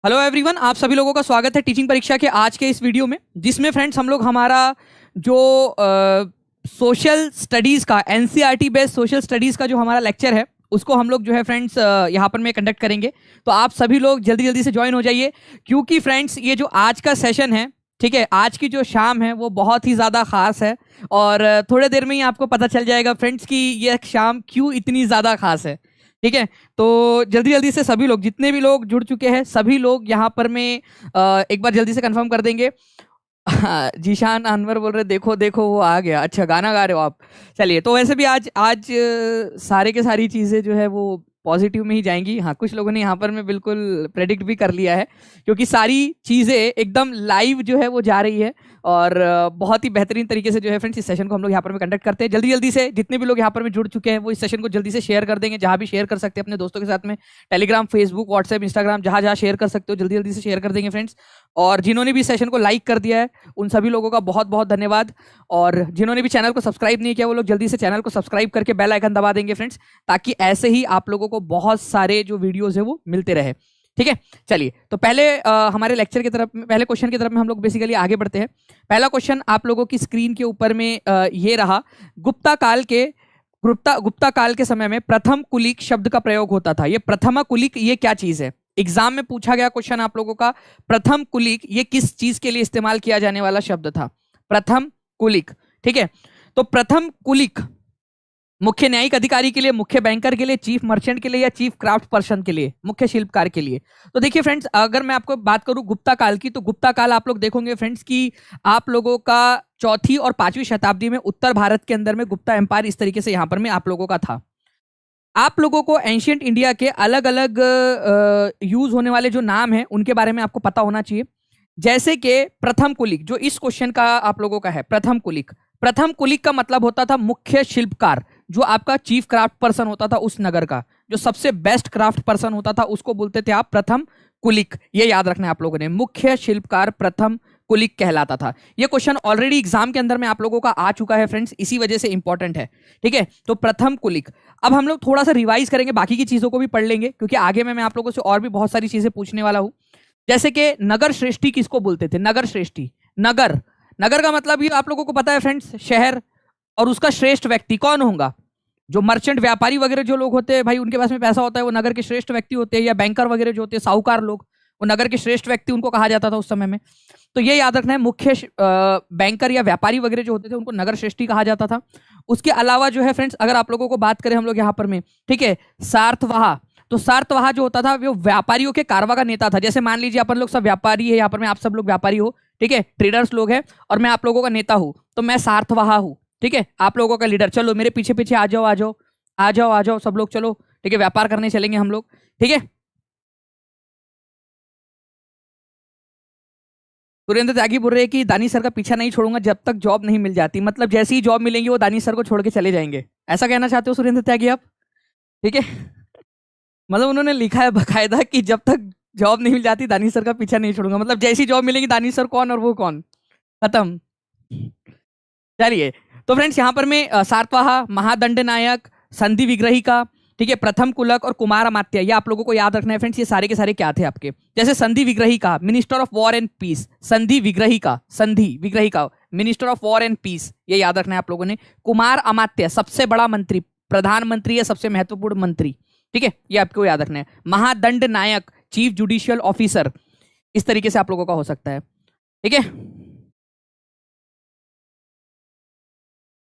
Hello everyone, आप सभी लोगों का स्वागत है टीचिंग परीक्षा के आज के इस वीडियो में, जिसमें फ्रेंड्स हम लोग हमारा जो सोशल स्टडीज़ का एनसीईआरटी बेस्ड सोशल स्टडीज़ का जो हमारा लेक्चर है उसको हम लोग जो है फ्रेंड्स यहाँ पर में कंडक्ट करेंगे। तो आप सभी लोग जल्दी जल्दी से ज्वाइन हो जाइए, क्योंकि फ्रेंड्स ये जो आज का सेशन है, ठीक है, आज की जो शाम है वो बहुत ही ज़्यादा ख़ास है और थोड़े देर में ही आपको पता चल जाएगा फ्रेंड्स कि ये शाम क्यों इतनी ज़्यादा ख़ास है। ठीक है, तो जल्दी जल्दी से सभी लोग, जितने भी लोग जुड़ चुके हैं सभी लोग यहाँ पर में एक बार जल्दी से कंफर्म कर देंगे। जीशान अनवर बोल रहे देखो देखो वो आ गया। अच्छा, गाना गा रहे हो आप। चलिए, तो वैसे भी आज आज सारे के सारी चीज़ें जो है वो पॉजिटिव में ही जाएंगी। हाँ, कुछ लोगों ने यहाँ पर में बिल्कुल प्रेडिक्ट भी कर लिया है, क्योंकि सारी चीज़ें एकदम लाइव जो है वो जा रही है और बहुत ही बेहतरीन तरीके से जो है फ्रेंड्स इस सेशन को हम लोग यहाँ पर में कंडक्ट करते हैं। जल्दी जल्दी से जितने भी लोग यहाँ पर में जुड़ चुके हैं वो इस सेशन को जल्दी से शेयर कर देंगे, जहाँ भी शेयर कर सकते हैं अपने दोस्तों के साथ में, टेलीग्राम, फेसबुक, व्हाट्सएप, इंस्टाग्राम, जहाँ जहाँ शेयर कर सकते हो जल्दी जल्दी से शेयर कर देंगे फ्रेंड्स। और जिन्होंने भी इस सेशन को लाइक कर दिया है उन सभी लोगों का बहुत बहुत धन्यवाद। और जिन्होंने भी चैनल को सब्सक्राइब नहीं किया वो लोग जल्दी से चैनल को सब्सक्राइब करके बेल आइकन दबा देंगे फ्रेंड्स, ताकि ऐसे ही आप लोगों को बहुत सारे जो वीडियोस है वो मिलते रहे। ठीक है, चलिए, तो पहले हमारे लेक्चर की तरफ, पहले क्वेश्चन की तरफ में हम लोग बेसिकली आगे बढ़ते हैं। पहला क्वेश्चन आप लोगों की स्क्रीन के ऊपर में ये रहा। गुप्ता काल के समय में प्रथम कुलिक शब्द का प्रयोग होता था। ये प्रथमा कुलिक ये क्या चीज है? एग्जाम में पूछा गया क्वेश्चन आप लोगों का, प्रथम कुलिक ये किस चीज के लिए इस्तेमाल किया जाने वाला शब्द था? प्रथम कुलिक। ठीक है, तो प्रथम कुलिक मुख्य न्यायिक अधिकारी के लिए, मुख्य बैंकर के लिए, चीफ मर्चेंट के लिए या चीफ क्राफ्ट पर्सन के लिए, मुख्य शिल्पकार के लिए? तो देखिए फ्रेंड्स, अगर मैं आपको बात करूं गुप्ता काल की, तो गुप्ता काल आप लोग देखोगे फ्रेंड्स कि आप लोगों का 4वीं और 5वीं शताब्दी में उत्तर भारत के अंदर में गुप्ता एम्पायर इस तरीके से यहां पर में आप लोगों का था। आप लोगों को एंशियंट इंडिया के अलग अलग यूज होने वाले जो नाम है उनके बारे में आपको पता होना चाहिए। जैसे कि प्रथम कुलिक, जो इस क्वेश्चन का आप लोगों का है, प्रथम कुलिक। प्रथम कुलिक का मतलब होता था मुख्य शिल्पकार, जो आपका चीफ क्राफ्ट पर्सन होता था उस नगर का, जो सबसे बेस्ट क्राफ्ट पर्सन होता था उसको बोलते थे आप प्रथम कुलिक। ये याद रखना है आप लोगों ने, मुख्य शिल्पकार प्रथम कुलिक कहलाता था। ये क्वेश्चन ऑलरेडी एग्जाम के अंदर में आप लोगों का आ चुका है फ्रेंड्स, इसी वजह से इंपॉर्टेंट है। ठीक है, तो प्रथम कुलिक। अब हम लोग थोड़ा सा रिवाइज करेंगे, बाकी की चीजों को भी पढ़ लेंगे, क्योंकि आगे में मैं आप लोगों से और भी बहुत सारी चीजें पूछने वाला हूं। जैसे कि नगर श्रेष्ठी किसको बोलते थे? नगर श्रेष्ठी, नगर, नगर का मतलब ये आप लोगों को पता है फ्रेंड्स, शहर। और उसका श्रेष्ठ व्यक्ति कौन होगा? जो मर्चेंट, व्यापारी वगैरह जो लोग होते हैं भाई, उनके पास में पैसा होता है, वो नगर के श्रेष्ठ व्यक्ति होते हैं। या बैंकर वगैरह जो होते हैं, साहूकार लोग, वो नगर के श्रेष्ठ व्यक्ति उनको कहा जाता था उस समय में। तो ये याद रखना है, मुख्य बैंकर या व्यापारी वगैरह जो होते थे उनको नगर श्रेष्ठी कहा जाता था। उसके अलावा जो है फ्रेंड्स, अगर आप लोगों को बात करें हम लोग यहाँ पर में, ठीक है, सार्थवाह। तो सार्थवाह जो होता था वो व्यापारियों के कारवा का नेता था। जैसे मान लीजिए अपन लोग सब व्यापारी है यहाँ पर में, आप सब लोग व्यापारी हो, ठीक है, ट्रेडर्स लोग हैं, और मैं आप लोगों का नेता हूं, तो मैं सार्थवाह हूं। ठीक है, आप लोगों का लीडर। चलो मेरे पीछे पीछे आ जाओ, आ जाओ, आ जाओ, आ जाओ सब लोग, चलो ठीक है, व्यापार करने चलेंगे हम लोग। ठीक है, सुरेंद्र त्यागी बोल रहे हैं कि दानी सर का पीछा नहीं छोड़ूंगा जब तक जॉब नहीं मिल जाती। मतलब जैसी ही जॉब मिलेंगी वो दानी सर को छोड़ के चले जाएंगे, ऐसा कहना चाहते हो सुरेंद्र त्यागी आप? ठीक है, मतलब उन्होंने लिखा है बकायदा कि जब तक जॉब नहीं मिल जाती दानिश सर का पीछा नहीं छोड़ूंगा। मतलब जैसी जॉब मिलेगी दानिश सर कौन और वो कौन, खत्म। चलिए, तो फ्रेंड्स यहाँ पर मैं सातवाहा, महादंड नायक, संधि विग्रहिका, ठीक है, प्रथम कुलक और कुमार अमात्य, ये आप लोगों को याद रखना है फ्रेंड्स। ये सारे के सारे क्या थे आपके? जैसे संधि विग्रहिका, minister of war and peace. संधि विग्रहिका, संधि विग्रहिका, minister of war and peace, ये याद रखना है आप लोगों ने। कुमार अमात्य, सबसे बड़ा मंत्री, प्रधानमंत्री या सबसे महत्वपूर्ण मंत्री। ठीक है, ये आपको याद रखना है। महादंड नायक, चीफ जुडिशियल ऑफिसर, इस तरीके से आप लोगों का हो सकता है। ठीक है,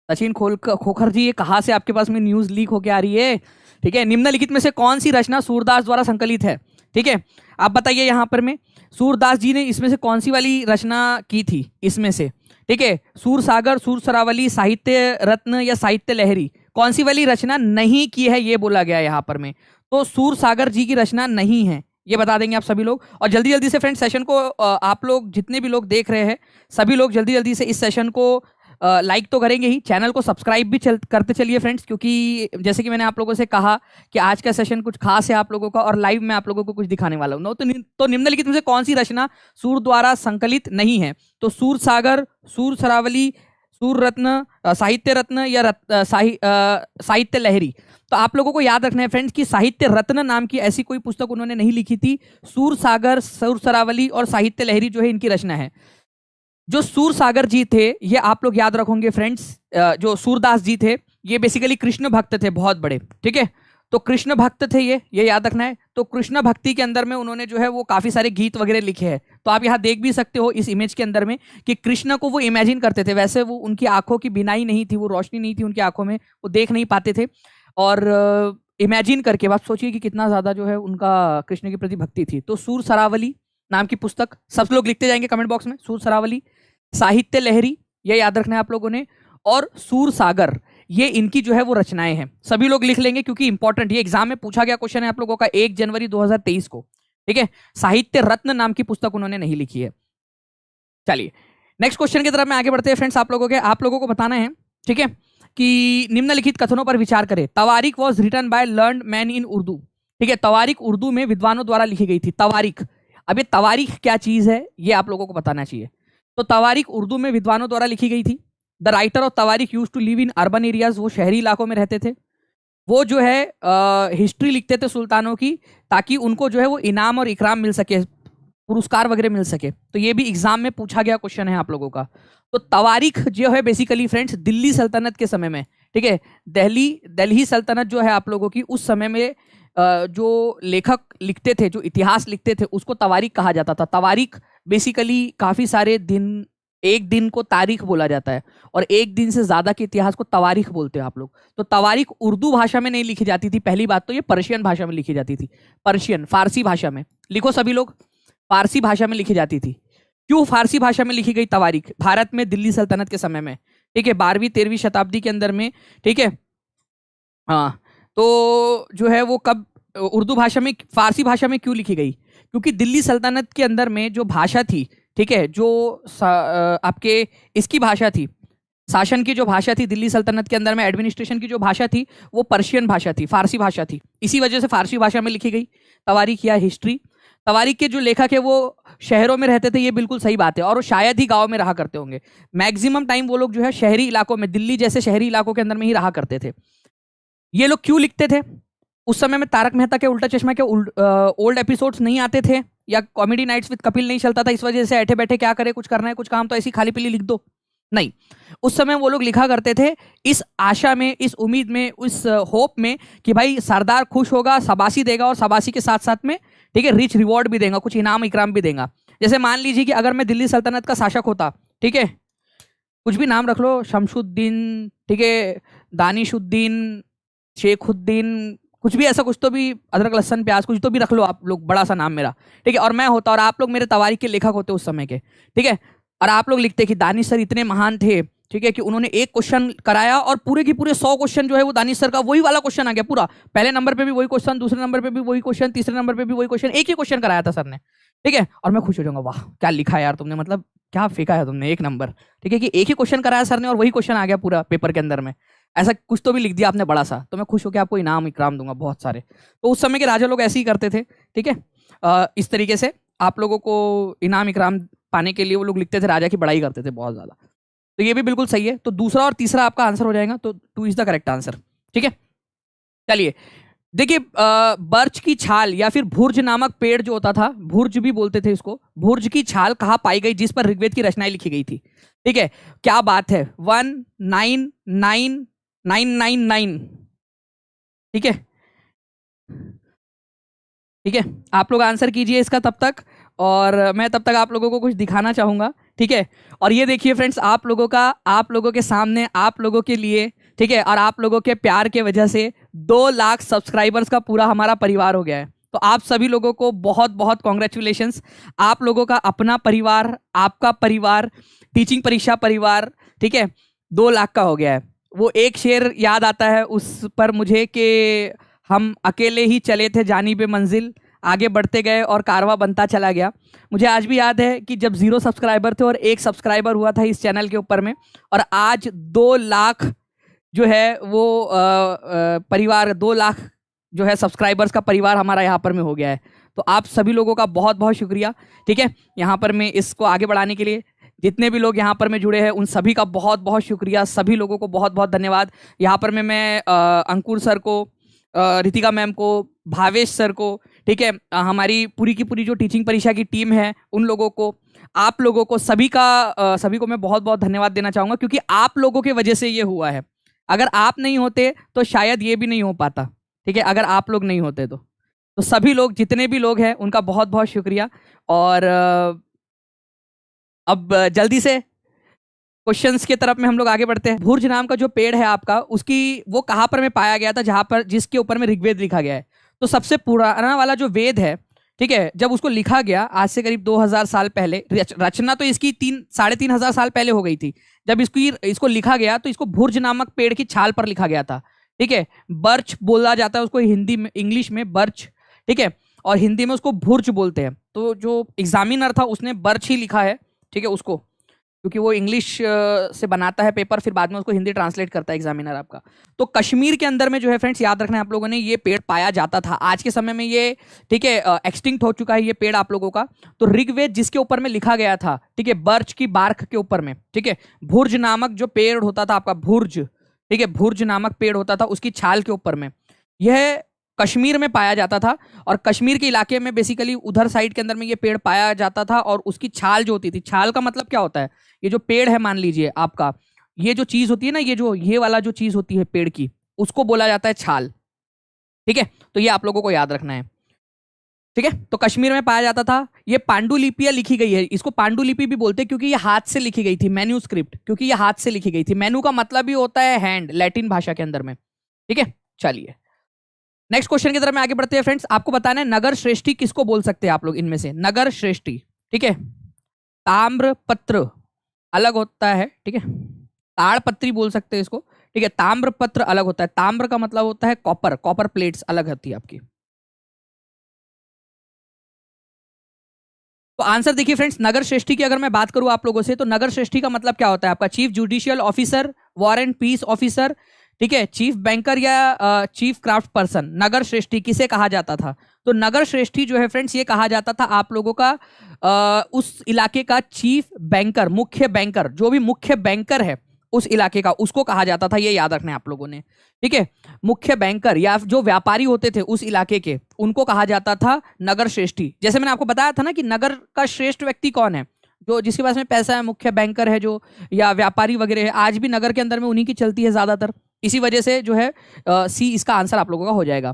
सचिन खोखर जी, ये कहां से आपके पास में न्यूज लीक होके आ रही है? ठीक है, निम्नलिखित में से कौन सी रचना सूरदास द्वारा संकलित है? ठीक है, आप बताइए यहाँ पर में सूरदास जी ने इसमें से कौन सी वाली रचना की थी इसमें से? ठीक है, सूर सागर, सूर सरावली, साहित्य रत्न या साहित्य लहरी, कौन सी वाली रचना नहीं की है ये बोला गया है यहाँ पर में? तो सूर सागर जी की रचना नहीं है, ये बता देंगे आप सभी लोग। और जल्दी जल्दी से फ्रेंड्स सेशन को आप लोग जितने भी लोग देख रहे हैं सभी लोग जल्दी जल्दी से इस सेशन को लाइक तो करेंगे ही, चैनल को सब्सक्राइब भी करते चलिए फ्रेंड्स, क्योंकि जैसे कि मैंने आप लोगों से कहा कि आज का सेशन कुछ खास है आप लोगों का, और लाइव में आप लोगों को कुछ दिखाने वाला हूं। तो निम्नलिखित में से कौन सी रचना सूर द्वारा संकलित नहीं है? तो सूर सागर, सूर सरावली, सूर रत्न, साहित्य रत्न या साहित्य लहरी। तो आप लोगों को याद रखना है फ्रेंड्स कि साहित्य रत्न नाम की ऐसी कोई पुस्तक उन्होंने नहीं लिखी थी। सूर सागर, सूर सरावली और साहित्य लहरी जो है इनकी रचना है। जो सूर सागर जी थे ये आप लोग याद रखोगे फ्रेंड्स, जो सूरदास जी थे ये बेसिकली कृष्ण भक्त थे बहुत बड़े, ठीक है। तो कृष्ण भक्त थे ये याद रखना है। तो कृष्ण भक्ति के अंदर में उन्होंने जो है वो काफी सारे गीत वगैरह लिखे हैं। तो आप यहाँ देख भी सकते हो इस इमेज के अंदर में कि कृष्ण को वो इमेजिन करते थे। वैसे वो उनकी आंखों की बिनाई नहीं थी, वो रोशनी नहीं थी उनकी आंखों में, वो देख नहीं पाते थे। और इमेजिन करके आप सोचिए कि कितना ज्यादा जो है उनका कृष्ण के प्रति भक्ति थी। तो सूर सरावली नाम की पुस्तक सब लोग लिखते जाएंगे कमेंट बॉक्स में, सूर सरावली, साहित्य लहरी ये याद रखना है आप लोगों ने, और सूर सागर ये इनकी जो है वो रचनाएं हैं। सभी लोग लिख लेंगे क्योंकि इंपॉर्टेंट, ये एग्जाम में पूछा गया क्वेश्चन है आप लोगों का 1 जनवरी 2023 को, ठीक है। साहित्य रत्न नाम की पुस्तक उन्होंने नहीं लिखी है। चलिए नेक्स्ट क्वेश्चन की तरफ में आगे बढ़ते हैं फ्रेंड्स। आप लोगों को बताना है, ठीक है, कि निम्नलिखित कथनों पर विचार करें। तवारीख was written by learned man in Urdu, ठीक है। तवारीख उर्दू में विद्वानों द्वारा लिखी गई थी। तवारीख, अब ये तवारीख क्या चीज है ये आप लोगों को बताना चाहिए। तो तवारीख उर्दू में विद्वानों द्वारा लिखी गई थी। द राइटर ऑफ तवारीख use to live in urban areas, वो शहरी इलाकों में रहते थे। वो जो है हिस्ट्री लिखते थे सुल्तानों की, ताकि उनको जो है वो इनाम और इकराम मिल सके, पुरस्कार वगैरह मिल सके। तो ये भी एग्जाम में पूछा गया क्वेश्चन है आप लोगों का। तो तवारीख जो है बेसिकली फ्रेंड्स दिल्ली सल्तनत के समय में, ठीक है, दिल्ली सल्तनत जो है आप लोगों की उस समय में जो लेखक लिखते थे, जो इतिहास लिखते थे, उसको तवारीख कहा जाता था। तवारीख बेसिकली काफी सारे दिन, एक दिन को तारीख बोला जाता है और एक दिन से ज्यादा के इतिहास को तवारीख बोलते हैं आप लोग। तो तवारीख उर्दू भाषा में नहीं लिखी जाती थी, पहली बात तो ये पर्शियन भाषा में लिखी जाती थी। पर्शियन, फारसी भाषा में लिखो सभी लोग, फारसी भाषा में लिखी जाती थी। क्यों फारसी भाषा में लिखी गई तवारीख? भारत में दिल्ली सल्तनत के समय में, ठीक है, 12वीं 13वीं शताब्दी के अंदर में, ठीक है। हाँ, तो जो है वो कब उर्दू भाषा में, फारसी भाषा में क्यों लिखी गई? क्योंकि दिल्ली सल्तनत के अंदर में जो भाषा थी, ठीक है, जो आपके इसकी भाषा थी, शासन की जो भाषा थी दिल्ली सल्तनत के अंदर में, एडमिनिस्ट्रेशन की जो भाषा थी वो पर्शियन भाषा थी, फारसी भाषा थी। इसी वजह से फारसी भाषा में लिखी गई तवारीख या हिस्ट्री। तवारीख के जो लेखक है वो शहरों में रहते थे, ये बिल्कुल सही बात है, और वो शायद ही गाँव में रहा करते होंगे। मैक्सिमम टाइम वो लोग जो है शहरी इलाकों में, दिल्ली जैसे शहरी इलाकों के अंदर में ही रहा करते थे। ये लोग क्यों लिखते थे? उस समय में तारक मेहता के उल्टा चश्मा के ओल्ड एपिसोड्स नहीं आते थे, या कॉमेडी नाइट्स विद कपिल नहीं चलता था, इस वजह से बैठे बैठे क्या करे, कुछ करना है, कुछ काम तो ऐसी खाली पीली लिख दो, नहीं। उस समय वो लोग लिखा करते थे इस आशा में, इस उम्मीद में, उस होप में कि भाई सरदार खुश होगा, शाबाशी देगा, और शाबाशी के साथ साथ में, ठीक है, रिच रिवॉर्ड भी देगा, कुछ इनाम इकराम भी देगा। जैसे मान लीजिए कि अगर मैं दिल्ली सल्तनत का शासक होता, ठीक है, कुछ भी नाम रख लो, शमशुद्दीन, ठीक है, दानिशुद्दीन, शेखुद्दीन, कुछ भी ऐसा, कुछ तो भी, अदरक लहसन प्याज, कुछ तो भी रख लो आप लोग, बड़ा सा नाम मेरा, ठीक है, और मैं होता और आप लोग मेरे तवारीख के लेखक होते उस समय के, ठीक है, और आप लोग लिखते कि दानिश सर इतने महान थे, ठीक है, कि उन्होंने एक क्वेश्चन कराया और पूरे की पूरे 100 क्वेश्चन जो है वो दानिश सर का वही वाला क्वेश्चन आ गया पूरा। पहले नंबर पे भी वही क्वेश्चन, दूसरे नंबर पे भी वही क्वेश्चन, तीसरे नंबर पे भी वही क्वेश्चन, एक ही क्वेश्चन कराया था सर ने, ठीक है, और मैं खुश हो जाऊंगा, वाह क्या लिखा यार तुमने, मतलब क्या फेंका है तुमने, 1 नंबर, ठीक है, कि एक ही क्वेश्चन कराया सर ने और वही क्वेश्चन आ गया पूरा पेपर के अंदर में, ऐसा कुछ तो भी लिख दिया आपने बड़ा सा, तो मैं खुश होकर आपको इनाम इकराम दूंगा बहुत सारे। तो उस समय के राजा लोग ऐसे ही करते थे, ठीक है। इस तरीके से आप लोगों को इनाम इकराम पाने के लिए वो लोग लिखते थे, राजा की बड़ाई करते थे बहुत ज्यादा। तो ये भी बिल्कुल सही है। तो दूसरा और तीसरा आपका आंसर हो जाएगा, तो 2 इज द करेक्ट आंसर, ठीक है। चलिए देखिए, बर्च की छाल या फिर भुर्ज नामक पेड़ जो होता था, भुर्ज भी बोलते थे इसको, भुर्ज की छाल कहाँ पाई गई जिस पर ऋग्वेद की रचनाएं लिखी गई थी? ठीक है, क्या बात है, 199999, ठीक है, ठीक है, आप लोग आंसर कीजिए इसका तब तक, और मैं तब तक आप लोगों को कुछ दिखाना चाहूंगा, ठीक है। और ये देखिए फ्रेंड्स, आप लोगों के सामने, आप लोगों के लिए, ठीक है, और आप लोगों के प्यार के वजह से 2 लाख सब्सक्राइबर्स का पूरा हमारा परिवार हो गया है। तो आप सभी लोगों को बहुत बहुत कॉन्ग्रेचुलेशंस। आप लोगों का अपना परिवार, आपका परिवार, टीचिंग परीक्षा परिवार, ठीक है, 2 लाख का हो गया है। वो एक शेर याद आता है उस पर मुझे कि हम अकेले ही चले थे जानिबे मंजिल, आगे बढ़ते गए और कारवां बनता चला गया। मुझे आज भी याद है कि जब 0 सब्सक्राइबर थे और 1 सब्सक्राइबर हुआ था इस चैनल के ऊपर में, और आज 2 लाख जो है वो परिवार, 2 लाख जो है सब्सक्राइबर्स का परिवार हमारा यहाँ पर में हो गया है। तो आप सभी लोगों का बहुत बहुत शुक्रिया, ठीक है, यहाँ पर मैं इसको आगे बढ़ाने के लिए। जितने भी लोग यहाँ पर में जुड़े हैं उन सभी का बहुत बहुत शुक्रिया, सभी लोगों को बहुत बहुत धन्यवाद। यहाँ पर मैं अंकुर सर को, रितिका मैम को, भावेश सर को, ठीक है, हमारी पूरी की पूरी जो टीचिंग परीक्षा की टीम है उन लोगों को, आप लोगों को, सभी को मैं बहुत बहुत धन्यवाद देना चाहूँगा, क्योंकि आप लोगों के वजह से ये हुआ है। अगर आप नहीं होते तो शायद ये भी नहीं हो पाता, ठीक है, अगर आप लोग नहीं होते तो सभी लोग, जितने भी लोग हैं उनका बहुत बहुत शुक्रिया। और अब जल्दी से क्वेश्चंस की तरफ में हम लोग आगे बढ़ते हैं। भुर्ज नाम का जो पेड़ है आपका, उसकी वो कहाँ पर में पाया गया था, जहां पर जिसके ऊपर में ऋग्वेद लिखा गया है। तो सबसे पुराना वाला जो वेद है, ठीक है, जब उसको लिखा गया आज से करीब 2000 साल पहले, रचना तो इसकी 3,500 साल पहले हो गई थी। जब इसको लिखा गया तो इसको भुर्ज नामक पेड़ की छाल पर लिखा गया था, ठीक है। बर्च बोला जाता है उसको हिंदी में, इंग्लिश में बर्च, ठीक है, और हिंदी में उसको भुर्ज बोलते हैं। तो जो एग्जामिनर था उसने बर्च ही लिखा है, ठीक है, उसको, क्योंकि वो इंग्लिश से बनाता है पेपर, फिर बाद में उसको हिंदी ट्रांसलेट करता है एग्जामिनर आपका। तो कश्मीर के अंदर में जो है फ्रेंड्स, याद रखना है आप लोगों ने, ये पेड़ पाया जाता था। आज के समय में ये, ठीक है, एक्सटिंक्ट हो चुका है ये पेड़ आप लोगों का। तो ऋग्वेद जिसके ऊपर में लिखा गया था, ठीक है, बर्च की बार्क के ऊपर में, ठीक है, भुर्ज नामक जो पेड़ होता था आपका, भुर्ज, ठीक है, भुर्ज नामक पेड़ होता था, उसकी छाल के ऊपर में यह कश्मीर में पाया जाता था। और कश्मीर के इलाके में बेसिकली उधर साइड के अंदर में ये पेड़ पाया जाता था। और उसकी छाल जो होती थी, छाल का मतलब क्या होता है, ये जो पेड़ है मान लीजिए आपका, ये जो चीज होती है ना, ये वाला जो चीज होती है पेड़ की, उसको बोला जाता है छाल, ठीक है। तो ये आप लोगों को याद रखना है, ठीक है। तो कश्मीर में पाया जाता था। ये पांडुलिपियां लिखी गई है, इसको पांडुलिपि भी बोलते हैं, क्योंकि ये हाथ से लिखी गई थी, मैन्यूस्क्रिप्ट, क्योंकि ये हाथ से लिखी गई थी। मैन्यू का मतलब भी होता है हैंड, लैटिन भाषा के अंदर में, ठीक है। चलिए नेक्स्ट क्वेश्चन की तरफ में आगे बढ़ते हैं फ्रेंड्स। आपको बताना है नगर श्रेष्ठी किसको बोल सकते हैं आप लोग इनमें से, नगर श्रेष्ठी, ठीक है। ताम्रपत्र अलग होता है, ठीक है, ताड़पत्री बोल सकते हैं इसको, ठीक है। ताम्रपत्र अलग होता है, ताम्र का मतलब होता है कॉपर, कॉपर प्लेट्स अलग होती है आपकी। तो आंसर देखिए फ्रेंड्स, नगर श्रेष्ठी की अगर मैं बात करूं आप लोगों से, तो नगर श्रेष्ठी का मतलब क्या होता है आपका, chief judicial officer, war and peace officer, ठीक है, चीफ बैंकर या चीफ क्राफ्ट पर्सन। नगर श्रेष्ठी किसे कहा जाता था, तो नगर श्रेष्ठी जो है फ्रेंड्स, ये कहा जाता था आप लोगों का उस इलाके का चीफ बैंकर, मुख्य बैंकर, जो भी मुख्य बैंकर है उस इलाके का, उसको कहा जाता था। ये याद रखना है आप लोगों ने, ठीक है। मुख्य बैंकर या जो व्यापारी होते थे उस इलाके के, उनको कहा जाता था नगर श्रेष्ठी। जैसे मैंने आपको बताया था ना कि नगर का श्रेष्ठ व्यक्ति कौन है, जो जिसके पास में पैसा है, मुख्य बैंकर है जो, या व्यापारी वगैरह है। आज भी नगर के अंदर में उन्हीं की चलती है ज्यादातर। इसी वजह से जो है सी इसका आंसर आप लोगों का हो जाएगा,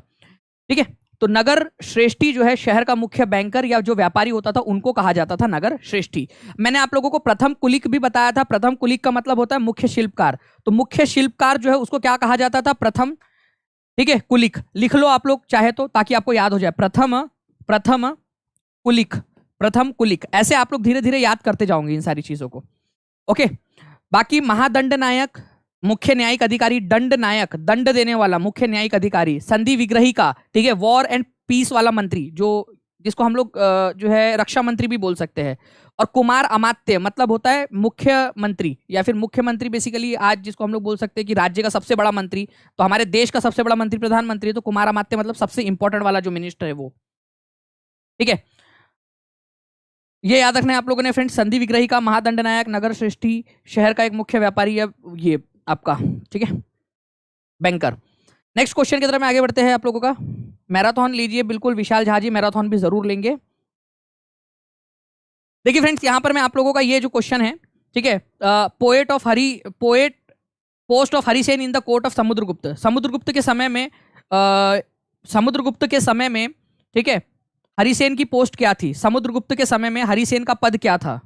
ठीक है। तो नगर श्रेष्ठी जो है शहर का मुख्य बैंकर या जो व्यापारी होता था, उनको कहा जाता था नगर श्रेष्ठी। मैंने आप लोगों को प्रथम कुलिक भी बताया था। प्रथम कुलिक का मतलब होता है मुख्य शिल्पकार। तो मुख्य शिल्पकार जो है उसको क्या कहा जाता था, प्रथम, ठीक है, कुलिक। लिख लो आप लोग चाहे तो, ताकि आपको याद हो जाए, प्रथम कुलिक, प्रथम कुलिक। ऐसे आप लोग धीरे धीरे याद करते जाओगे इन सारी चीजों को, ओके। बाकी महादंड नायक, मुख्य न्यायिक अधिकारी, दंड नायक, दंड देने वाला मुख्य न्यायिक अधिकारी, संधि विग्रहिका, ठीक है, वॉर एंड पीस वाला मंत्री, जो जिसको हम लोग जो है रक्षा मंत्री भी बोल सकते हैं। और कुमार अमात्य मतलब होता है मुख्यमंत्री, या फिर मुख्यमंत्री बेसिकली आज जिसको हम लोग बोल सकते हैं कि राज्य का सबसे बड़ा मंत्री। तो हमारे देश का सबसे बड़ा मंत्री प्रधानमंत्री, तो कुमार अमात्य मतलब सबसे इंपॉर्टेंट वाला जो मिनिस्टर है वो, ठीक है। ये याद रखना है आप लोगों ने फ्रेंड्स, संधि विग्रहिका, महादंड नायक, नगर श्रेष्ठी, शहर का एक मुख्य व्यापारी, या ये आपका, ठीक है, बैंकर। नेक्स्ट क्वेश्चन की तरफ में आगे बढ़ते हैं आप लोगों का। मैराथन लीजिए बिल्कुल, विशाल झा जी मैराथन भी जरूर लेंगे। देखिए फ्रेंड्स, यहां पर मैं आप लोगों का ये जो क्वेश्चन है, ठीक है, post of Harisena in the court of Samudragupta. Samudragupta के समय में ठीक है, हरिसेन की पोस्ट क्या थी, समुद्रगुप्त के समय में हरिसेन का पद क्या था।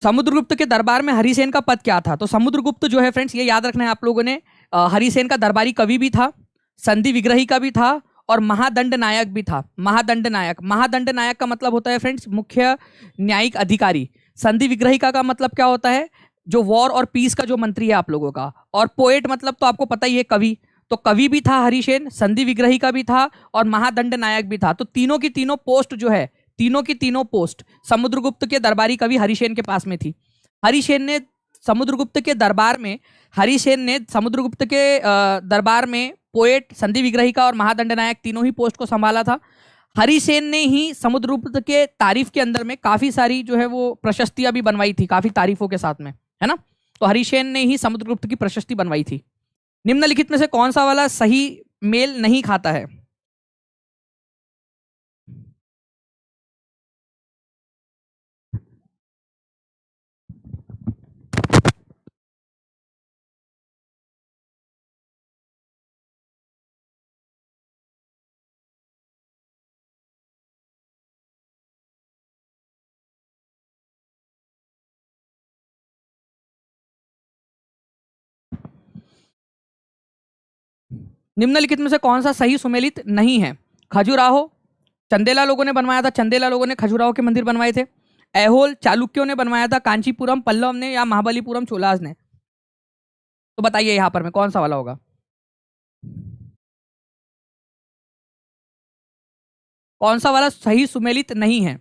समुद्रगुप्त के दरबार में हरिसेन का पद क्या था। तो समुद्रगुप्त जो है फ्रेंड्स, ये याद रखना है आप लोगों ने, हरिसेन का दरबारी कवि भी था, संधि विग्रही का भी था, और महादंड नायक भी था। महादंड नायक का मतलब होता है फ्रेंड्स मुख्य न्यायिक अधिकारी। संधि विग्रहिका का मतलब क्या होता है, जो वॉर और पीस का जो मंत्री है आप लोगों का। और पोएट मतलब तो आपको पता ही है, कवि। तो कवि भी था हरिसेन, संधि विग्रही का भी था और महादंड नायक भी था। तो तीनों की तीनों पोस्ट जो है, तीनों की तीनों पोस्ट समुद्रगुप्त के दरबारी कवि हरिसेन के पास में थी। हरिसेन ने समुद्रगुप्त के दरबार में हरिसेन ने समुद्रगुप्त के दरबार में पोएट, संधि विग्रही का और महादंड नायक तीनों ही पोस्ट को संभाला था। हरिसेन ने ही समुद्रगुप्त के तारीफ के अंदर में काफी सारी जो है वो प्रशस्तियां भी बनवाई थी, काफी तारीफों के साथ में, है ना। तो हरिसेन ने ही समुद्रगुप्त की प्रशस्ति बनवाई थी। निम्नलिखित में से कौन सा वाला सही मेल नहीं खाता है? निम्नलिखित में से कौन सा सही सुमेलित नहीं है? खजुराहो चंदेला लोगों ने बनवाया था, चंदेला लोगों ने खजुराहो के मंदिर बनवाए थे। ऐहोल चालुक्यों ने बनवाया था, कांचीपुरम पल्लव ने या महाबलीपुरम चोलाज ने? तो बताइए यहां पर में कौन सा वाला होगा? कौन सा वाला सही सुमेलित नहीं है?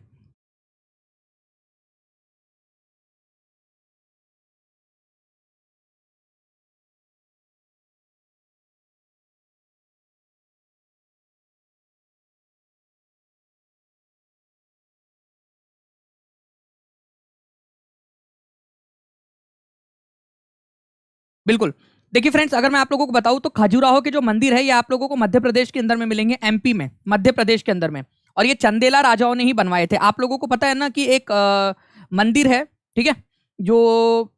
बिल्कुल। देखिए फ्रेंड्स, अगर मैं आप लोगों को बताऊं तो खजुराहो के जो मंदिर है ये आप लोगों को मध्य प्रदेश के अंदर में मिलेंगे, एमपी में, मध्य प्रदेश के अंदर में। और ये चंदेला राजाओं ने ही बनवाए थे। आप लोगों को पता है ना कि एक मंदिर है, ठीक है, जो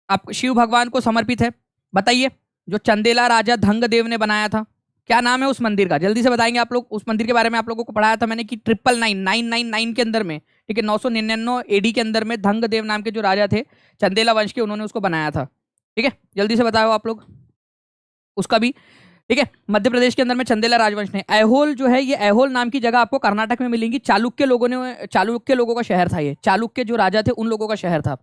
आप शिव भगवान को समर्पित है। बताइए, जो चंदेला राजा धंगदेव ने बनाया था, क्या नाम है उस मंदिर का? जल्दी से बताएंगे आप लोग। उस मंदिर के बारे में आप लोगों को पढ़ाया था मैंने कि 999 के अंदर में, ठीक है, 999 एडी के अंदर में धंगदेव नाम के जो राजा थे चंदेला वंश के, उन्होंने उसको बनाया था। ठीक है, जल्दी से बताओ आप लोग उसका भी। ठीक है, मध्य प्रदेश के अंदर में चंदेला राजवंश ने। ऐहोल जो है, ये ऐहोल नाम की जगह आपको कर्नाटक में मिलेंगी। चालुक्य लोगों का शहर था ये। चालुक्य जो राजा थे उन लोगों का शहर था।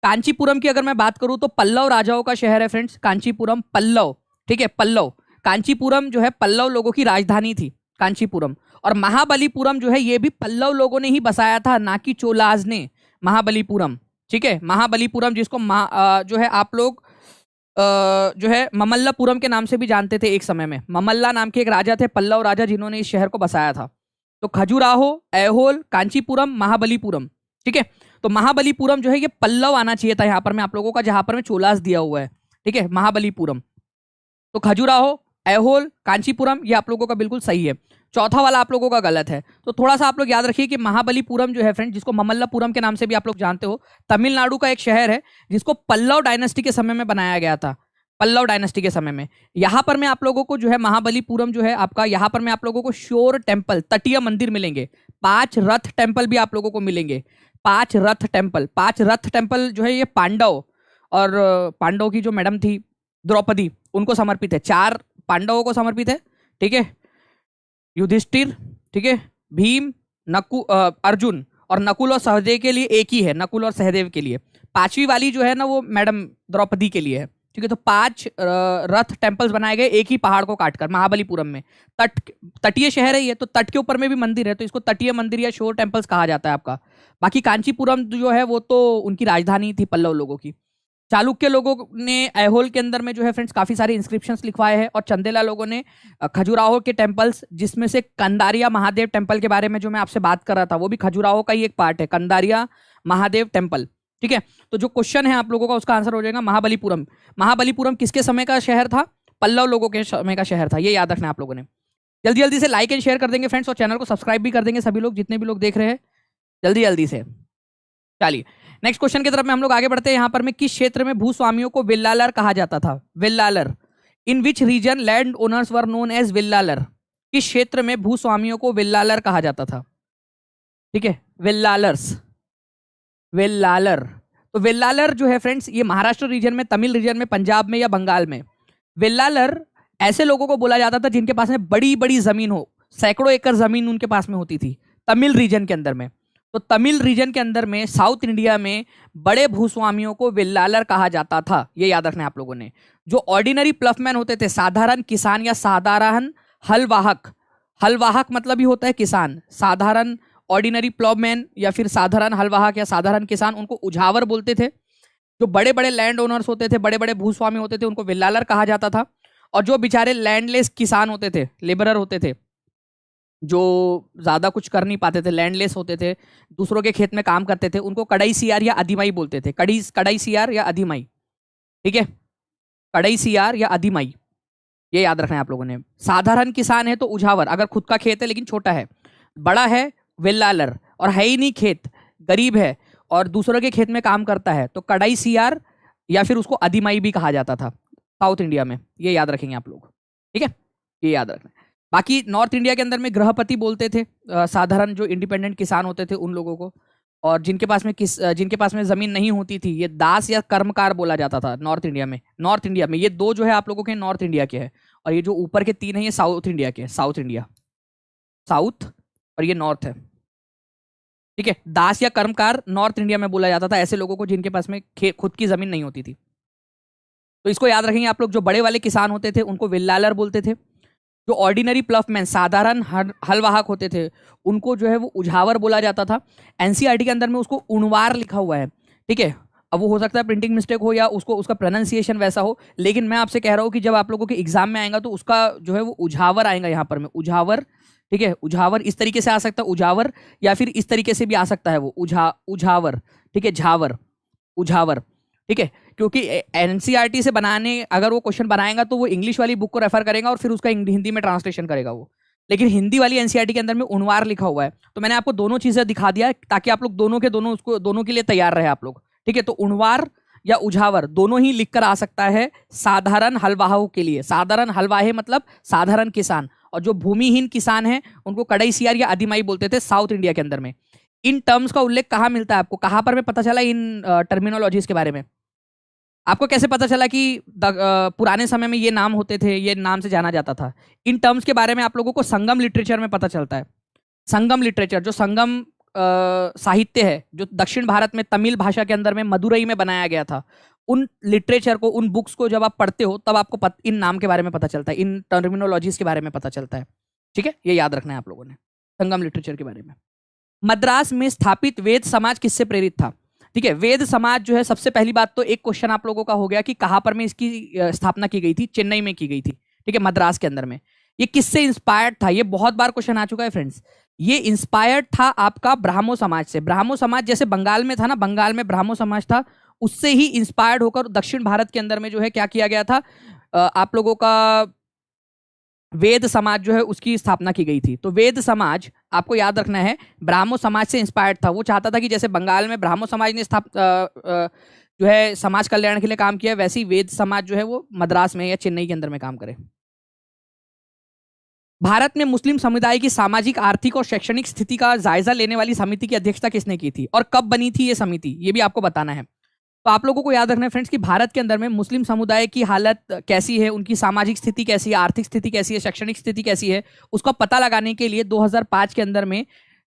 कांचीपुरम की अगर मैं बात करूं तो पल्लव राजाओं का शहर है फ्रेंड्स, कांचीपुरम, पल्लव। ठीक है, पल्लव, कांचीपुरम जो है पल्लव लोगों की राजधानी थी, कांचीपुरम। और महाबलीपुरम जो है ये भी पल्लव लोगों ने ही बसाया था, ना कि चोलाज ने। महाबलीपुरम, ठीक है, महाबलीपुरम जिसको जो है आप लोग जो है ममल्लापुरम के नाम से भी जानते थे एक समय में। ममल्ला नाम के एक राजा थे, पल्लव राजा, जिन्होंने इस शहर को बसाया था। तो खजुराहो, ऐहोल, कांचीपुरम, महाबलीपुरम। ठीक है, तो महाबलीपुरम जो है ये पल्लव आना चाहिए था यहाँ पर मैं आप लोगों का, जहां पर मैं चोलास दिया हुआ है। ठीक है, महाबलीपुरम। तो खजुराहो, ऐहोल, कांचीपुरम ये आप लोगों का बिल्कुल सही है। चौथा वाला आप लोगों का गलत है। तो थोड़ा सा आप लोग याद रखिए कि महाबलीपुरम जो है फ्रेंड, जिसको ममल्लापुरम के नाम से भी आप लोग जानते हो, तमिलनाडु का एक शहर है जिसको पल्लव डायनेस्टी के समय में बनाया गया था। पल्लव डायनेस्टी के समय में यहां पर मैं आप लोगों को जो है महाबलीपुरम जो है आपका, यहां पर मैं आप लोगों को श्योर टेम्पल, तटीय मंदिर मिलेंगे। 5 रथ टेम्पल भी आप लोगों को मिलेंगे। 5 रथ टेम्पल, 5 रथ टेम्पल जो है ये पांडव और पांडव की जो मैडम थी द्रौपदी, उनको समर्पित है। 4 पांडवों को समर्पित है। ठीक है, युधिष्ठिर, ठीक है, भीम, अर्जुन, और नकुल और सहदेव के लिए एक ही है, नकुल और सहदेव के लिए। 5वीं वाली जो है ना वो मैडम द्रौपदी के लिए है। ठीक है, तो 5 रथ टेम्पल्स बनाए गए एक ही पहाड़ को काटकर महाबलीपुरम में। तटीय शहर है ये, तो तट के ऊपर में भी मंदिर है, तो इसको तटीय मंदिर या शोर टेम्पल्स कहा जाता है आपका। बाकी कांचीपुरम जो है वो तो उनकी राजधानी थी पल्लव लोगों की। चालुक्य लोगों ने ऐहोल के अंदर में जो है फ्रेंड्स काफी सारे इंस्क्रिप्शंस लिखवाए हैं। और चंदेला लोगों ने खजुराहो के टेम्पल्स, जिसमें से कंदारिया महादेव टेम्पल के बारे में जो मैं आपसे बात कर रहा था वो भी खजुराहो का ही एक पार्ट है, कंदारिया महादेव टेम्पल। ठीक है, तो जो क्वेश्चन है आप लोगों का उसका आंसर हो जाएगा महाबलीपुरम। महाबलीपुरम किसके समय का शहर था? पल्लव लोगों के समय का शहर था, ये याद रखना आप लोगों ने। जल्दी जल्दी से लाइक एंड शेयर कर देंगे फ्रेंड्स, और चैनल को सब्सक्राइब भी कर देंगे सभी लोग, जितने भी लोग देख रहे हैं, जल्दी जल्दी से। चलिए नेक्स्ट क्वेश्चन की तरफ में हम लोग आगे बढ़ते हैं। यहाँ पर में किस क्षेत्र में भूस्वामियों को विल्लालर कहा जाता था? Vellalar. In which region land owners were known as Vellalar? किस क्षेत्र में भूस्वामियों को विल्लालर कहा जाता था? ठीक है, विल्लालर्स, विल्लालर। तो विल्लालर जो है फ्रेंड्स ये महाराष्ट्र रीजन में, तमिल रीजन में, पंजाब में या बंगाल में। विल्लालर ऐसे लोगों को बोला जाता था जिनके पास में बड़ी बड़ी जमीन हो, सैकड़ों एकड़ जमीन उनके पास में होती थी, तमिल रीजन के अंदर में। तो तमिल रीजन के अंदर में साउथ इंडिया में बड़े भूस्वामियों को विल्लालर कहा जाता था, ये याद रखना है आप लोगों ने। जो ऑर्डिनरी प्लफमैन होते थे, साधारण किसान या साधारण हलवाहक, हलवाहक मतलब ही होता है किसान, साधारण ऑर्डिनरी प्लॉवमैन या फिर साधारण हलवाहक या साधारण किसान, उनको उझावर बोलते थे। जो बड़े बड़े लैंड ओनर्स होते थे, बड़े बड़े भूस्वामी होते थे, उनको विल्लालर कहा जाता था। और जो बेचारे लैंडलेस किसान होते थे, लेबरर होते थे, जो ज्यादा कुछ कर नहीं पाते थे, लैंडलेस होते थे, दूसरों के खेत में काम करते थे, उनको कड़ाई सियार या अधिमाई बोलते थे। कड़ाई सियार या अधिमाई, ठीक है, कड़ाई सियार या अधिमाई, ये याद रखना है आप लोगों ने। साधारण किसान है तो उझावर, अगर खुद का खेत है लेकिन छोटा है। बड़ा है विल्लालर, और है ही नहीं खेत, गरीब है और दूसरों के खेत में काम करता है, तो कड़ाई सियार या फिर उसको अधिमाई भी कहा जाता था साउथ इंडिया में, ये याद रखेंगे आप लोग, ठीक है, ये याद रखना। बाकी नॉर्थ इंडिया के अंदर में गृहपति बोलते थे साधारण जो इंडिपेंडेंट किसान होते थे उन लोगों को। और जिनके पास में जमीन नहीं होती थी, ये दास या कर्मकार बोला जाता था नॉर्थ इंडिया में। नॉर्थ इंडिया में ये दो जो है आप लोगों के नॉर्थ इंडिया के हैं, और ये जो ऊपर के तीन है ये साउथ इंडिया के, साउथ इंडिया, साउथ, और ये नॉर्थ है, ठीक है। दास या कर्मकार नॉर्थ इंडिया में बोला जाता था ऐसे लोगों को जिनके पास में खुद की जमीन नहीं होती थी। तो इसको याद रखेंगे आप लोग। जो बड़े वाले किसान होते थे उनको विल्लालर बोलते थे। जो ऑर्डिनरी प्लफमैन, साधारण हलवाहक होते थे, उनको जो है वो उझावर बोला जाता था। एनसीईआरटी के अंदर में उसको उणवार लिखा हुआ है, ठीक है। अब वो हो सकता है प्रिंटिंग मिस्टेक हो या उसका प्रोनाउंसिएशन वैसा हो, लेकिन मैं आपसे कह रहा हूँ कि जब आप लोगों के एग्जाम में आएगा तो उसका जो है वो उझावर आएगा यहाँ पर में, उझावर, ठीक है। उझावर इस तरीके से आ सकता है उझावर, या फिर इस तरीके से भी आ सकता है वो उझावर, ठीक है, झावर, उझावर, ठीक है। क्योंकि एनसीईआरटी से बनाने, अगर वो क्वेश्चन बनाएगा तो वो इंग्लिश वाली बुक को रेफर करेगा और फिर उसका हिंदी में ट्रांसलेशन करेगा वो, लेकिन हिंदी वाली एनसीईआरटी के अंदर में उणवार लिखा हुआ है। तो मैंने आपको दोनों चीजें दिखा दिया ताकि आप लोग दोनों के दोनों उसको दोनों के लिए तैयार रहे आप लोग, ठीक है। तो उणवार या उझावर दोनों ही लिखकर आ सकता है साधारण हलवाहों के लिए। साधारण हलवाहे मतलब साधारण किसान, और जो भूमिहीन किसान है उनको कड़ाई सियार या अधिमाई बोलते थे साउथ इंडिया के अंदर में। इन टर्म्स का उल्लेख कहाँ मिलता है आपको, कहाँ पर में पता चला इन टर्मिनोलॉजीज के बारे में? आपको कैसे पता चला कि पुराने समय में ये नाम होते थे, ये नाम से जाना जाता था? इन टर्म्स के बारे में आप लोगों को संगम लिटरेचर में पता चलता है। संगम लिटरेचर, जो संगम साहित्य है, जो दक्षिण भारत में तमिल भाषा के अंदर में मदुरई में बनाया गया था, उन लिटरेचर को, उन बुक्स को जब आप पढ़ते हो तब आपको इन नाम के बारे में पता चलता है, इन टर्मिनोलॉजीज के बारे में पता चलता है, ठीक है। ये याद रखना है आप लोगों ने संगम लिटरेचर के बारे में। मद्रास में स्थापित वेद समाज किससे प्रेरित था? ठीक है, वेद समाज जो है, सबसे पहली बात तो एक क्वेश्चन आप लोगों का हो गया कि कहां पर में इसकी स्थापना की गई थी? चेन्नई में की गई थी, ठीक है, मद्रास के अंदर में। ये किससे इंस्पायर्ड था? ये बहुत बार क्वेश्चन आ चुका है फ्रेंड्स। ये इंस्पायर्ड था आपका ब्राह्मो समाज से। ब्राह्मो समाज जैसे बंगाल में था ना, बंगाल में ब्राह्मो समाज था, उससे ही इंस्पायर्ड होकर दक्षिण भारत के अंदर में जो है क्या किया गया था, आप लोगों का वेद समाज जो है उसकी स्थापना की गई थी। तो वेद समाज आपको याद रखना है ब्राह्मो समाज से इंस्पायर्ड था। वो चाहता था कि जैसे बंगाल में ब्राह्मो समाज ने जो है समाज कल्याण के लिए काम किया, वैसे ही वेद समाज जो है वो मद्रास में या चेन्नई के अंदर में काम करे। भारत में मुस्लिम समुदाय की सामाजिक, आर्थिक और शैक्षणिक स्थिति का जायजा लेने वाली समिति की अध्यक्षता किसने की थी और कब बनी थी ये समिति, ये भी आपको बताना है। तो आप लोगों को याद रखना है फ्रेंड्स कि भारत के अंदर में मुस्लिम समुदाय की हालत कैसी है, उनकी सामाजिक स्थिति कैसी है, आर्थिक स्थिति कैसी है, शैक्षणिक स्थिति कैसी है, उसका पता लगाने के लिए 2005 के अंदर में,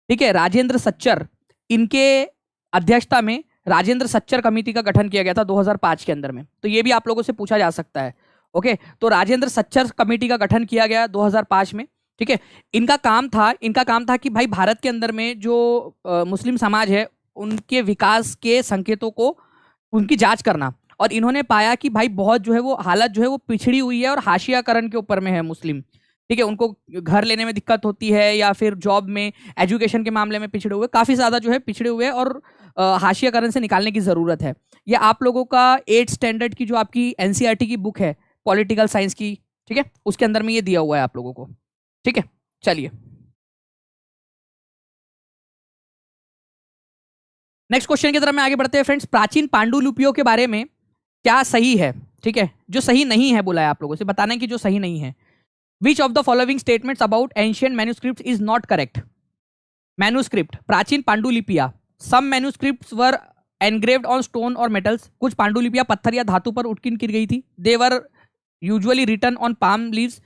ठीक है, राजेंद्र सच्चर, इनके अध्यक्षता में राजेंद्र सच्चर कमेटी का गठन किया गया था 2005 के अंदर में। तो ये भी आप लोगों से पूछा जा सकता है। ओके, तो राजेंद्र सच्चर कमेटी का गठन किया गया 2005 में, ठीक है। इनका काम था कि भाई भारत के अंदर में जो मुस्लिम समाज है उनके विकास के संकेतों को, उनकी जांच करना। और इन्होंने पाया कि भाई बहुत जो है वो हालत जो है वो पिछड़ी हुई है और हाशियाकरण के ऊपर में है मुस्लिम, ठीक है। उनको घर लेने में दिक्कत होती है या फिर जॉब में, एजुकेशन के मामले में पिछड़े हुए, काफी ज्यादा जो है पिछड़े हुए, और हाशियाकरण से निकालने की जरूरत है। ये आप लोगों का 8th स्टैंडर्ड की जो आपकी एनसीईआरटी की बुक है पॉलिटिकल साइंस की, ठीक है, उसके अंदर में ये दिया हुआ है आप लोगों को, ठीक है। चलिए नेक्स्ट क्वेश्चन की तरफ में आगे बढ़ते हैं फ्रेंड्स। प्राचीन पांडुलिपियों के बारे में क्या सही है, ठीक है, जो सही नहीं है बोला है आप लोगों से, बताना है कि जो सही नहीं है। Which of the following statements about ancient manuscript is not correct? Manuscript, प्राचीन पांडुलिपियां, some manuscripts were engraved on stone और मेटल्स, कुछ पांडुलिपियां पत्थर या धातु पर उत्कीर्ण की गई थी। They were usually written on palm leaves,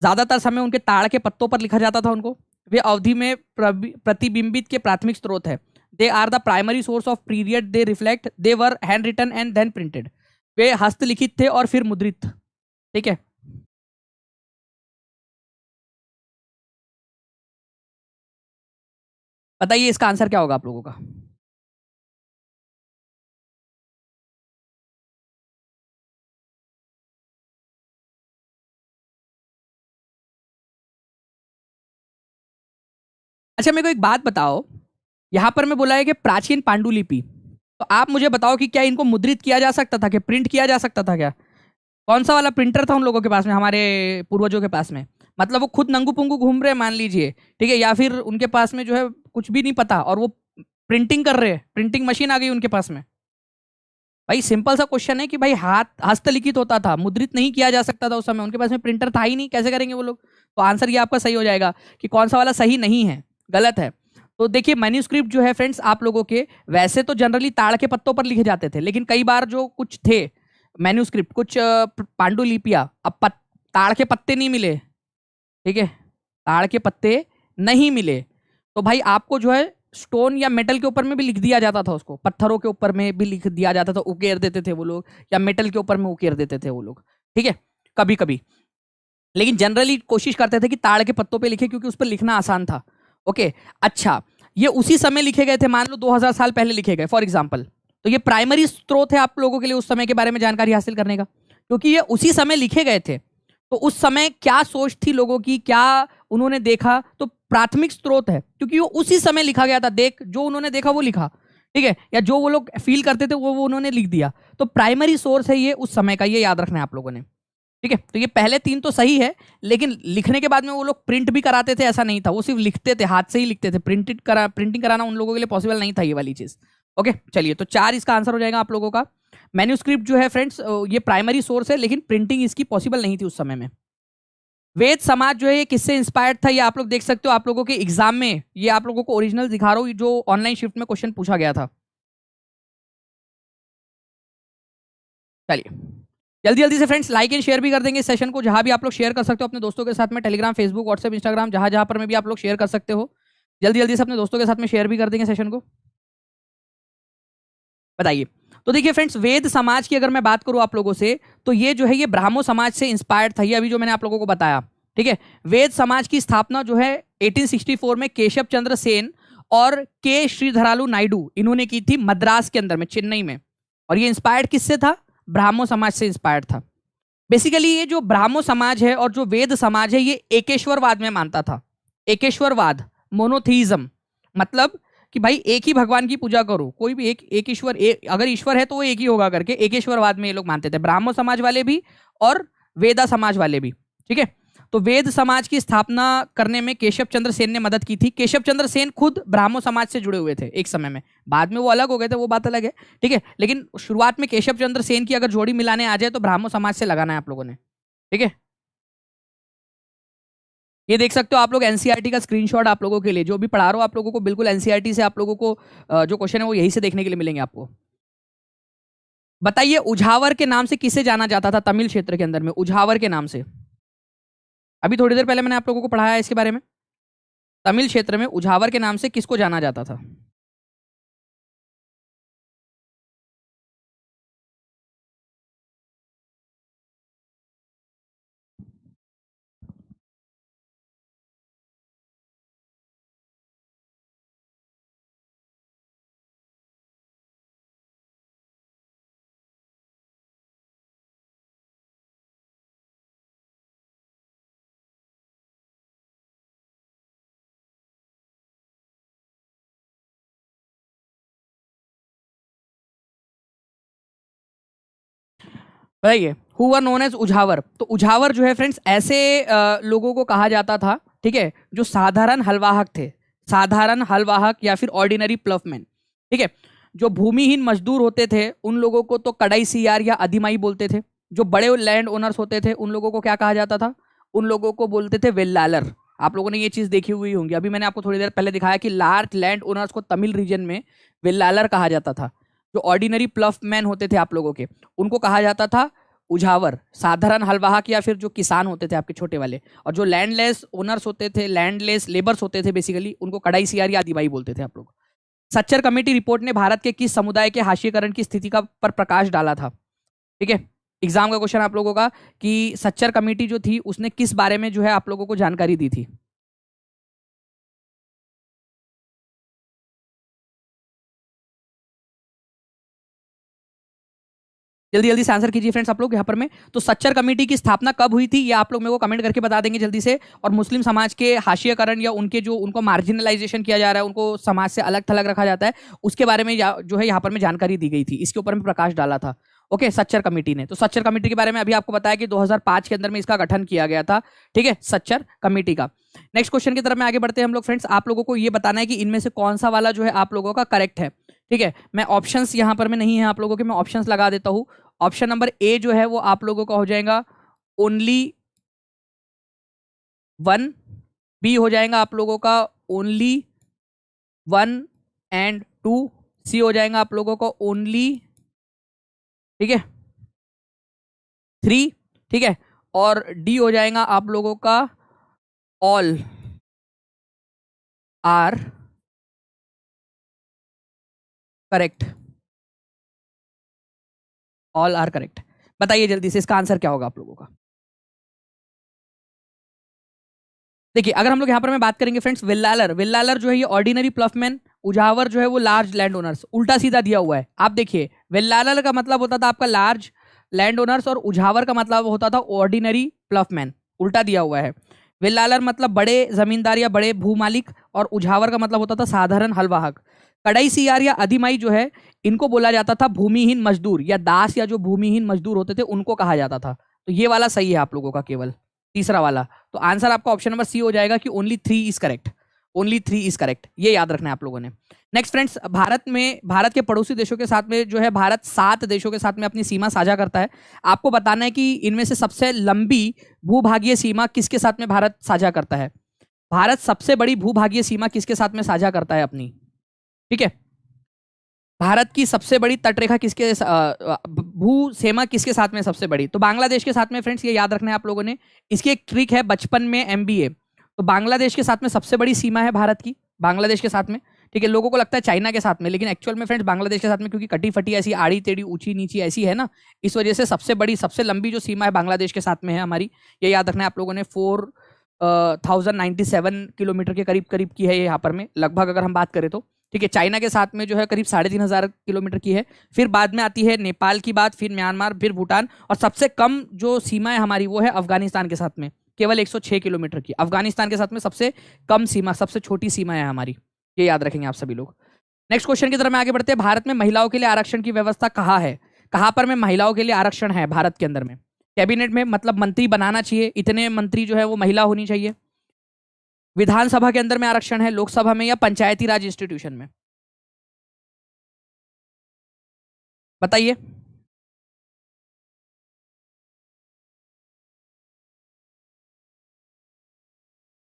ज्यादातर समय उनके ताड़ के पत्तों पर लिखा जाता था उनको। वे अवधि में प्रतिबिंबित के प्राथमिक स्रोत है। They are the primary source of period they reflect, they were hand written and then printed. वे हस्तलिखित थे और फिर मुद्रित। ठीक है, बताइए इसका आंसर क्या होगा आप लोगों का। अच्छा मेरे को एक बात बताओ, यहां पर मैं बोला है कि प्राचीन पांडुलिपि, तो आप मुझे बताओ कि क्या इनको मुद्रित किया जा सकता था, क्या प्रिंट किया जा सकता था क्या? कौन सा वाला प्रिंटर था उन लोगों के पास में, हमारे पूर्वजों के पास में? मतलब वो खुद नंगू पुंगू घूम रहे हैं मान लीजिए, ठीक है, या फिर उनके पास में जो है कुछ भी नहीं पता और वो प्रिंटिंग कर रहे हैं, प्रिंटिंग मशीन आ गई उनके पास में। भाई सिंपल सा क्वेश्चन है कि भाई हाथ हस्तलिखित होता था, मुद्रित नहीं किया जा सकता था उस समय, उनके पास में प्रिंटर था ही नहीं, कैसे करेंगे वो लोग? तो आंसर ये आपका सही हो जाएगा कि कौन सा वाला सही नहीं है, गलत है। तो देखिए मैन्यूस्क्रिप्ट जो है फ्रेंड्स आप लोगों के वैसे तो जनरली ताड़ के पत्तों पर लिखे जाते थे, लेकिन कई बार जो कुछ थे मैन्यूस्क्रिप्ट, कुछ पांडुलिपियां, अब ताड़ के पत्ते नहीं मिले, ठीक है, ताड़ के पत्ते नहीं मिले, तो भाई आपको जो है स्टोन या मेटल के ऊपर में भी लिख दिया जाता था, उसको पत्थरों के ऊपर में भी लिख दिया जाता था, उकेर देते थे वो लोग, या मेटल के ऊपर में उकेर देते थे वो लोग, ठीक है, कभी कभी। लेकिन जनरली कोशिश करते थे कि ताड़ के पत्तों पे लिखे, क्योंकि उस पर लिखना आसान था। ओके, अच्छा, ये उसी समय लिखे गए थे, मान लो 2000 साल पहले लिखे गए फॉर एग्जाम्पल, तो ये प्राइमरी स्रोत है आप लोगों के लिए उस समय के बारे में जानकारी हासिल करने का, क्योंकि ये उसी समय लिखे गए थे। तो उस समय क्या सोच थी लोगों की, क्या उन्होंने देखा, तो प्राथमिक स्रोत है, क्योंकि वो उसी समय लिखा गया था, देख जो उन्होंने देखा वो लिखा, ठीक है, या जो वो लोग फील करते थे वो उन्होंने लिख दिया। तो प्राइमरी सोर्स है ये उस समय का, ये याद रखना है आप लोगों ने, ठीक है। तो ये पहले तीन तो सही है, लेकिन लिखने के बाद में वो लोग प्रिंट भी कराते थे ऐसा नहीं था, वो सिर्फ लिखते थे, हाथ से ही लिखते थे, प्रिंटिंग कराना उन लोगों के लिए पॉसिबल नहीं था ये वाली चीज। ओके चलिए, तो 4 इसका आंसर हो जाएगा आप लोगों का। मैन्यूस्क्रिप्ट जो है फ्रेंड्स ये प्राइमरी सोर्स है, लेकिन प्रिंटिंग इसकी पॉसिबल नहीं थी उस समय में। वेद समाज जो है ये किससे इंस्पायर्ड था, ये आप लोग देख सकते हो आप लोगों के एग्जाम में, ये आप लोगों को ओरिजिनल दिखा रहा हूँ, जो ऑनलाइन शिफ्ट में क्वेश्चन पूछा गया था। चलिए जल्दी जल्दी से फ्रेंड्स लाइक एंड शेयर भी कर देंगे इस सेशन को, जहां भी आप लोग शेयर कर सकते हो अपने दोस्तों के साथ में, टेलीग्राम, फेसबुक, व्हाट्सएप, इंस्टाग्राम, जहां जहां पर में भी आप लोग शेयर कर सकते हो, जल्दी जल्दी से अपने दोस्तों के साथ में शेयर भी कर देंगे सेशन को। बताइए, तो देखिए फ्रेंड्स वेद समाज की अगर मैं बात करूं आप लोगों से, तो ये जो है ये ब्राह्मो समाज से इंस्पायर्ड था, ये अभी जो मैंने आप लोगों को बताया, ठीक है। वेद समाज की स्थापना जो है 1864 में केशव चंद्र सेन और के श्रीधरालु नायडू इन्होंने की थी, मद्रास के अंदर में, चेन्नई में। और ये इंस्पायर्ड किससे था? ब्राह्मो समाज से इंस्पायर्ड था। बेसिकली ये जो ब्राह्मो समाज है और जो वेद समाज है ये एकेश्वरवाद में मानता था। एकेश्वरवाद, मोनोथीइज्म, मतलब कि भाई एक ही भगवान की पूजा करो, कोई भी एक ईश्वर, अगर ईश्वर है तो वो एक ही होगा करके एकेश्वरवाद में ये लोग मानते थे, ब्राह्मो समाज वाले भी और वेदा समाज वाले भी, ठीक है। तो वेद समाज की स्थापना करने में केशव चंद्र सेन ने मदद की थी। केशव चंद्र सेन खुद ब्राह्मो समाज से जुड़े हुए थे एक समय में, बाद में वो अलग हो गए थे, वो बात अलग है, ठीक है, लेकिन शुरुआत में केशव चंद्र सेन की अगर जोड़ी मिलाने आ जाए तो ब्राह्मो समाज से लगाना है आप लोगों ने, ठीक है। ये देख सकते हो आप लोग एनसीईआरटी का स्क्रीनशॉट, आप लोगों के लिए जो भी पढ़ा रहा हूं आप लोगों को, बिल्कुल एनसीईआरटी से आप लोगों को जो क्वेश्चन है वो यही से देखने के लिए मिलेंगे आपको। बताइए उझावर के नाम से किसे जाना जाता था तमिल क्षेत्र के अंदर में? उझावर के नाम से, अभी थोड़ी देर पहले मैंने आप लोगों को पढ़ाया है इसके बारे में। तमिल क्षेत्र में उझावर के नाम से किसको जाना जाता था? बताइए, who were known as Uzhavar. तो उझावर जो है फ्रेंड्स ऐसे लोगों को कहा जाता था, ठीक है, जो साधारण हलवाहक थे, साधारण हलवाहक या फिर ऑर्डिनरी प्लफमैन, ठीक है। जो भूमिहीन मजदूर होते थे उन लोगों को तो कड़ाई सियार या अधिमाई बोलते थे। जो बड़े लैंड ओनर्स होते थे उन लोगों को क्या कहा जाता था? उन लोगों को बोलते थे वेल्लालर। आप लोगों ने ये चीज देखी हुई होंगी, अभी मैंने आपको थोड़ी देर पहले दिखाया कि लार्ज लैंड ओनर्स को तमिल रीजन में वेल्लालर कहा जाता था। जो ऑर्डिनरी प्लफ मैन होते थे आप लोगों के, उनको कहा जाता था उझावर, साधारण हलवाहक या फिर जो किसान होते थे आपके छोटे वाले। और जो लैंडलेस ओनर्स होते थे, लैंडलेस लेबर्स होते थे बेसिकली, उनको कड़ाई सियार या आदिवासी बोलते थे आप लोग। सच्चर कमेटी रिपोर्ट ने भारत के किस समुदाय के हाशिएकरण की स्थिति का पर प्रकाश डाला था? ठीक है, एग्जाम का क्वेश्चन आप लोगों का कि सच्चर कमेटी जो थी उसने किस बारे में जो है आप लोगों को जानकारी दी थी? जल्दी जल्दी से आंसर कीजिए फ्रेंड्स आप लोग यहाँ पर में। तो सच्चर कमेटी की स्थापना कब हुई थी ये आप लोग मेरे को कमेंट करके बता देंगे जल्दी से। और मुस्लिम समाज के हाशियाकरण या उनके जो उनको मार्जिनलाइजेशन किया जा रहा है, उनको समाज से अलग थलग रखा जाता है, उसके बारे में जो है यहाँ पर में जानकारी दी गई थी, इसके ऊपर में प्रकाश डाला था। ओके, सच्चर कमेटी ने। तो सच्चर कमेटी के बारे में अभी आपको बताया कि 2005 के अंदर में इसका गठन किया गया था। ठीक है, सच्चर कमेटी का। नेक्स्ट क्वेश्चन की तरफ में आगे बढ़ते हैं हम लोग फ्रेंड्स। आप लोगों को ये बताना है कि इनमें से कौन सा वाला जो है आप लोगों का करेक्ट है। ठीक है, मैं ऑप्शंस यहाँ पर में नहीं है आप लोगों के, मैं ऑप्शंस लगा देता हूँ। ऑप्शन नंबर ए जो है वो आप लोगों का हो जाएगा ओनली 1, बी हो जाएगा आप लोगों का ओनली 1 एंड 2, सी हो जाएगा आप लोगों को ओनली, ठीक है, 3, ठीक है, और डी हो जाएगा आप लोगों का all are correct. All are correct. बताइए जल्दी से इसका आंसर क्या होगा आप लोगों का? देखिए, अगर हम लोग यहाँ पर मैं बात करेंगे फ्रेंड्स, विल्लालर जो है ये ऑर्डिनरी प्लफमैन, उजावर जो है वो लार्ज लैंड ओनर्स, उल्टा सीधा दिया हुआ है। आप देखिए, विल्लालर का मतलब होता था आपका लार्ज लैंड ओनर्स और उजावर का मतलब होता था ऑर्डिनरी प्लफमैन, उल्टा दिया हुआ है। विल्लालर मतलब बड़े जमींदार या बड़े भूमालिक, और उजावर का मतलब होता था साधारण हलवाहक। कड़ई सियार या अधिमाई जो है इनको बोला जाता था भूमिहीन मजदूर या दास, या जो भूमिहीन मजदूर होते थे उनको कहा जाता था। तो ये वाला सही है आप लोगों का, केवल तीसरा वाला। तो आंसर आपका ऑप्शन नंबर सी हो जाएगा कि only 3 is correct. Only 3 is correct, ये याद रखना है आप लोगों ने। नेक्स्ट फ्रेंड्स, भारत के पड़ोसी देशों के साथ में जो है भारत 7 देशों के साथ में अपनी सीमा साझा करता है। आपको बताना है कि इनमें से सबसे लंबी भूभागीय सीमा किसके साथ में भारत साझा करता है। भारत सबसे बड़ी भूभागीय सीमा किसके साथ में साझा करता है अपनी? ठीक है, भारत की सबसे बड़ी तटरेखा किसके भू सीमा किसके साथ में सबसे बड़ी? तो बांग्लादेश के साथ में फ्रेंड्स, ये याद रखना है आप लोगों ने। इसकी एक ट्रिक है बचपन में एमबीए। तो बांग्लादेश के साथ में सबसे बड़ी सीमा है भारत की, बांग्लादेश के साथ में। ठीक है, लोगों को लगता है चाइना के साथ में, लेकिन एक्चुअल में फ्रेंड्स बांग्लादेश के साथ में, क्योंकि कटी फटी ऐसी आड़ी टेढ़ी ऊंची नीची ऐसी है ना, इस वजह से सबसे बड़ी सबसे लंबी जो सीमा है बांग्लादेश के साथ में है हमारी। ये याद रखना है आप लोगों ने। 4097 किलोमीटर के करीब करीब की है ये यहाँ पर में, लगभग अगर हम बात करें तो। ठीक है, चाइना के साथ में जो है करीब 3500 किलोमीटर की है। फिर बाद में आती है नेपाल की बात, फिर म्यांमार, फिर भूटान, और सबसे कम जो सीमा है हमारी वो है अफगानिस्तान के साथ में, केवल 106 किलोमीटर की। अफगानिस्तान के साथ में सबसे कम सीमा, सबसे छोटी सीमा है हमारी। ये याद रखेंगे आप सभी लोग। नेक्स्ट क्वेश्चन की तरफ में आगे बढ़ते हैं। भारत में महिलाओं के लिए आरक्षण की व्यवस्था कहाँ है? कहाँ पर में महिलाओं के लिए आरक्षण है भारत के अंदर में? कैबिनेट में, मतलब मंत्री बनाना चाहिए, इतने मंत्री जो है वो महिला होनी चाहिए। विधानसभा के अंदर में आरक्षण है, लोकसभा में, या पंचायती राज इंस्टीट्यूशन में? बताइए।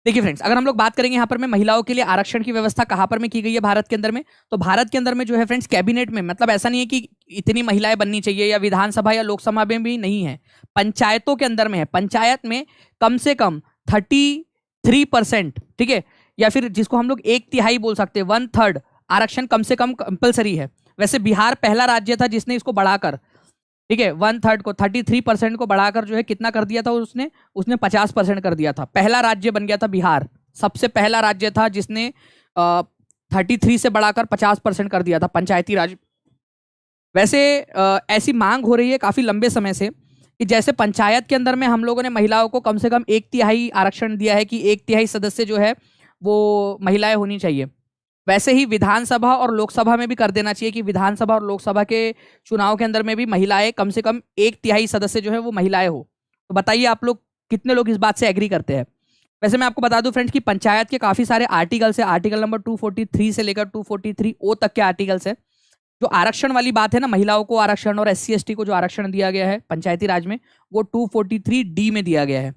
देखिए फ्रेंड्स, अगर हम लोग बात करेंगे यहाँ पर में महिलाओं के लिए आरक्षण की व्यवस्था कहाँ पर में की गई है भारत के अंदर में, तो भारत के अंदर में जो है फ्रेंड्स कैबिनेट में, मतलब ऐसा नहीं है कि इतनी महिलाएं बननी चाहिए, या विधानसभा या लोकसभा में भी नहीं है, पंचायतों के अंदर में है। पंचायत में कम से कम 33%, ठीक है, या फिर जिसको हम लोग 1/3 बोल सकते हैं, 1/3 आरक्षण कम से कम कंपलसरी है। वैसे बिहार पहला राज्य था जिसने इसको बढ़ाकर, ठीक है, 1/3 को 33% को बढ़ाकर जो है कितना कर दिया था उसने 50% कर दिया था। पहला राज्य बन गया था बिहार, सबसे पहला राज्य था जिसने 33 से बढ़ाकर 50% कर दिया था पंचायती राज। वैसे ऐसी मांग हो रही है काफी लंबे समय से कि जैसे पंचायत के अंदर में हम लोगों ने महिलाओं को कम से कम 1/3 आरक्षण दिया है, कि 1/3 सदस्य जो है वो महिलाएं होनी चाहिए, वैसे ही विधानसभा और लोकसभा में भी कर देना चाहिए कि विधानसभा और लोकसभा के चुनाव के अंदर में भी महिलाएं कम से कम 1/3 सदस्य जो है वो महिलाएं हो। तो बताइए आप लोग कितने लोग इस बात से एग्री करते हैं? वैसे मैं आपको बता दूं फ्रेंड्स कि पंचायत के काफी सारे आर्टिकल्स है, आर्टिकल नंबर 243 से लेकर 243 तक के आर्टिकल्स है। जो आरक्षण वाली बात है ना, महिलाओं को आरक्षण और SC/ST को जो आरक्षण दिया गया है पंचायती राज में, वो 243D में दिया गया है।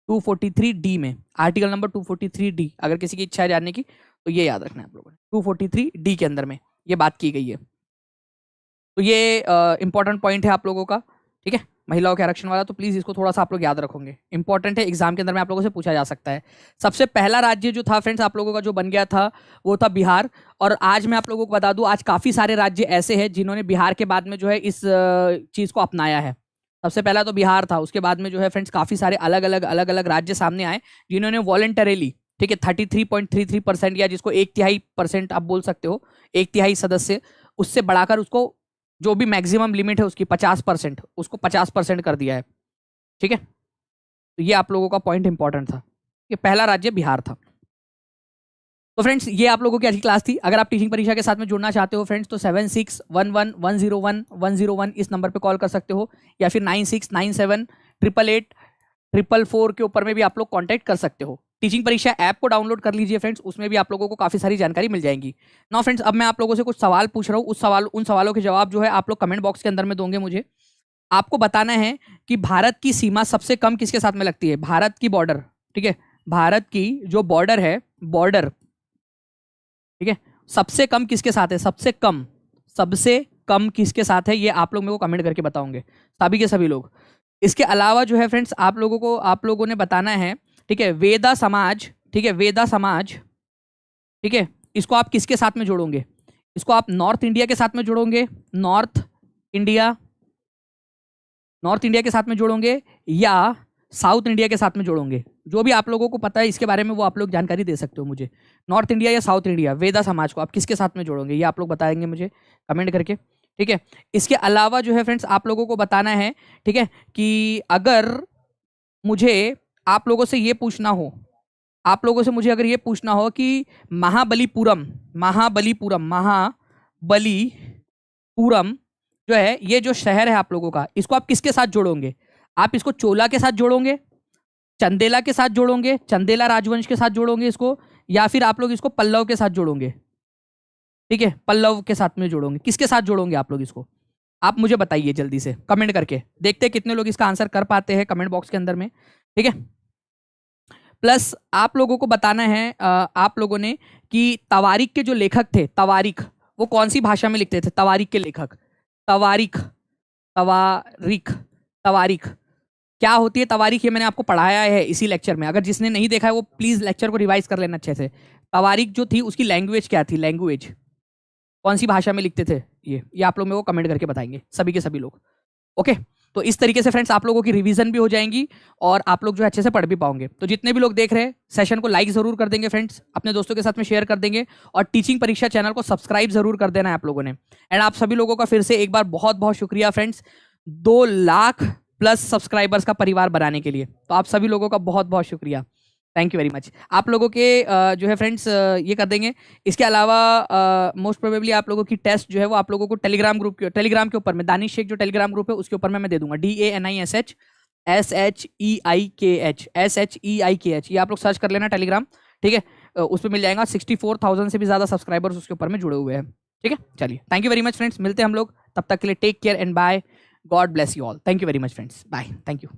243D में, आर्टिकल नंबर 243D, अगर किसी की इच्छा है जानने की तो ये याद रखना है आप लोगों ने। 243D के अंदर में ये बात की गई है। तो ये इंपॉर्टेंट पॉइंट है आप लोगों का, ठीक है। महिलाओं के आरक्षण वाला, तो प्लीज इसको थोड़ा सा आप लोग याद रखोगे, इंपॉर्टेंट है, एग्जाम के अंदर में आप लोगों से पूछा जा सकता है। सबसे पहला राज्य जो था फ्रेंड्स आप लोगों का जो बन गया था वो था बिहार। और आज मैं आप लोगों को बता दूं, आज काफी सारे राज्य ऐसे हैं जिन्होंने बिहार के बाद में जो है इस चीज को अपनाया है। सबसे पहला तो बिहार था, उसके बाद में जो है फ्रेंड्स काफी सारे अलग अलग राज्य सामने आए जिन्होंने वॉलंटरीली, ठीक है, 33.33% या जिसको 1/3% आप बोल सकते हो, 1/3 सदस्य, उससे बढ़ाकर उसको जो भी मैक्सिमम लिमिट है उसकी 50%, उसको 50% कर दिया है। ठीक है, तो ये आप लोगों का पॉइंट इंपॉर्टेंट था। ये पहला राज्य बिहार था। तो फ्रेंड्स ये आप लोगों की आज की क्लास थी। अगर आप टीचिंग परीक्षा के साथ में जुड़ना चाहते हो फ्रेंड्स तो 7611101101 इस नंबर पे कॉल कर सकते हो, या फिर 9697888844 के ऊपर में भी आप लोग कांटेक्ट कर सकते हो। टीचिंग परीक्षा ऐप को डाउनलोड कर लीजिए फ्रेंड्स, उसमें भी आप लोगों को काफी सारी जानकारी मिल जाएगी। नाउ फ्रेंड्स अब मैं आप लोगों से कुछ सवाल पूछ रहा हूँ, उन सवालों के जवाब जो है आप लोग कमेंट बॉक्स के अंदर में दोगे मुझे। आपको बताना है कि भारत की सीमा सबसे कम किसके साथ में लगती है, भारत की बॉर्डर, ठीक है, भारत की जो बॉर्डर है, बॉर्डर, ठीक है, सबसे कम किसके साथ है, सबसे कम किसके साथ है, ये आप लोग मेरे को कमेंट करके बताओगे, सभी के सभी लोग। इसके अलावा जो है फ्रेंड्स आप लोगों ने बताना है, ठीक है, वेदा समाज, ठीक है, वेदा समाज, ठीक है, इसको आप किसके साथ में जोड़ोगे, इसको आप नॉर्थ इंडिया के साथ में जोड़ोगे, नॉर्थ इंडिया के साथ में जोड़ोगे, या साउथ इंडिया के साथ में जोड़ोगे। जो भी आप लोगों को पता है इसके बारे में वो आप लोग जानकारी दे सकते हो मुझे। नॉर्थ इंडिया या साउथ इंडिया, वेदा समाज को आप किसके साथ में जोड़ोगे, ये आप लोग बताएंगे मुझे कमेंट करके, ठीक है। इसके अलावा जो है फ्रेंड्स आप लोगों को बताना है, ठीक है, कि अगर मुझे आप लोगों से ये पूछना हो, आप लोगों से मुझे अगर ये पूछना हो कि महाबलीपुरम जो है, ये जो शहर है आप लोगों का, इसको आप किसके साथ जोड़ोगे, आप इसको चोला के साथ जोड़ोगे, चंदेला के साथ जोड़ोगे, चंदेला राजवंश के साथ जोड़ोगे इसको, या फिर आप लोग इसको पल्लव के साथ जोड़ोगे, ठीक है, पल्लव के साथ में जोड़ोगे, किसके साथ जोड़ोगे आप लोग इसको, आप मुझे बताइए जल्दी से कमेंट करके, देखते हैं कितने लोग इसका आंसर कर पाते हैं कमेंट बॉक्स के अंदर में, ठीक है। प्लस आप लोगों को बताना है आप लोगों ने कि तवारीख के जो लेखक थे, तवारीख, वो कौन सी भाषा में लिखते थे, तवारीख के लेखक, तवारीख क्या होती है तवारीख, ये मैंने आपको पढ़ाया है इसी लेक्चर में, अगर जिसने नहीं देखा है वो प्लीज लेक्चर को रिवाइज कर लेना अच्छे से। तवारीख जो थी उसकी लैंग्वेज क्या थी, लैंग्वेज कौन सी भाषा में लिखते थे, ये आप लोग मेरे को कमेंट करके बताएंगे सभी के सभी लोग। ओके, तो इस तरीके से फ्रेंड्स आप लोगों की रिवीजन भी हो जाएंगी और आप लोग जो अच्छे से पढ़ भी पाओगे। तो जितने भी लोग देख रहे हैं सेशन को लाइक जरूर कर देंगे फ्रेंड्स, अपने दोस्तों के साथ में शेयर कर देंगे, और टीचिंग परीक्षा चैनल को सब्सक्राइब जरूर कर देना है आप लोगों ने। एंड आप सभी लोगों का फिर से एक बार बहुत बहुत शुक्रिया फ्रेंड्स, 2 लाख प्लस सब्सक्राइबर्स का परिवार बनाने के लिए, तो आप सभी लोगों का बहुत बहुत शुक्रिया, थैंक यू वेरी मच। आप लोगों के जो है फ्रेंड्स ये कर देंगे। इसके अलावा मोस्ट प्रोबेबली आप लोगों की टेस्ट जो है वो आप लोगों को टेलीग्राम के ऊपर में, दानिश शेख जो टेलीग्राम ग्रुप है उसके ऊपर मैं दे दूंगा, DANISH ये आप लोग सर्च कर लेना टेलीग्राम, ठीक है, उस पर मिल जाएगा। 64,000 से भी ज्यादा सब्सक्राइबर्स उसके ऊपर में जुड़े हुए हैं, ठीक है। चलिए thank you very much friends, मिलते हैं हम लोग, तब तक के लिए take care and bye, God bless you all, thank you very much friends, bye, thank you.